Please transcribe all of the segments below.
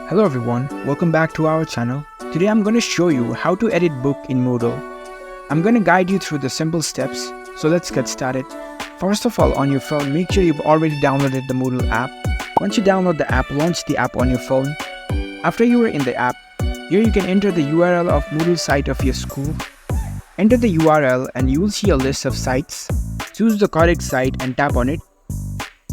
Hello everyone, welcome back to our channel. Today I'm going to show you how to edit book in Moodle. I'm going to guide you through the simple steps, so let's get started. First of all, on your phone, make sure you've already downloaded the Moodle app. Once you download the app, launch the app on your phone. After you are in the app, here you can enter the URL of Moodle site of your school. Enter the URL and you will see a list of sites. Choose the correct site and tap on it.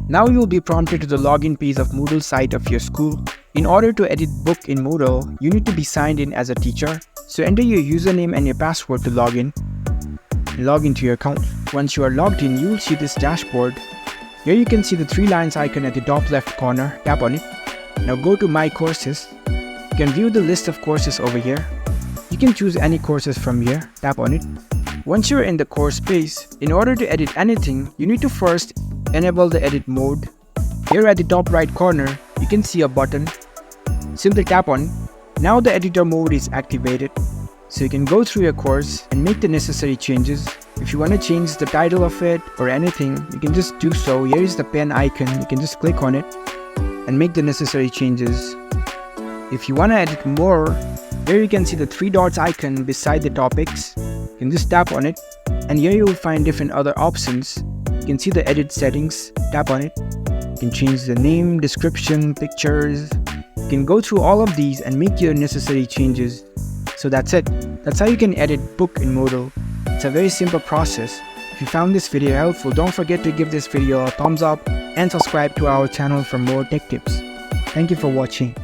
Now you will be prompted to the login page of Moodle site of your school. In order to edit book in Moodle, you need to be signed in as a teacher. So enter your username and your password to log in. Log into your account. Once you are logged in, you will see this dashboard. Here you can see the 3 lines icon at the top left corner. Tap on it. Now go to My Courses. You can view the list of courses over here. You can choose any courses from here. Tap on it. Once you are in the course page, in order to edit anything, you need to first enable the edit mode. Here at the top right corner, you can see a button. Simply tap on it. Now the editor mode is activated. So you can go through your course and make the necessary changes. If you want to change the title of it or anything, you can just do so. Here is the pen icon. You can just click on it and make the necessary changes. If you want to edit more, here you can see the 3 dots icon beside the topics. You can just tap on it, and here you will find different other options. You can see the edit settings. Tap on it. You can change the name, description, pictures. You can go through all of these and make your necessary changes. So that's it. That's how you can edit book in Moodle. It's a very simple process. If you found this video helpful, don't forget to give this video a thumbs up and subscribe to our channel for more tech tips. Thank you for watching.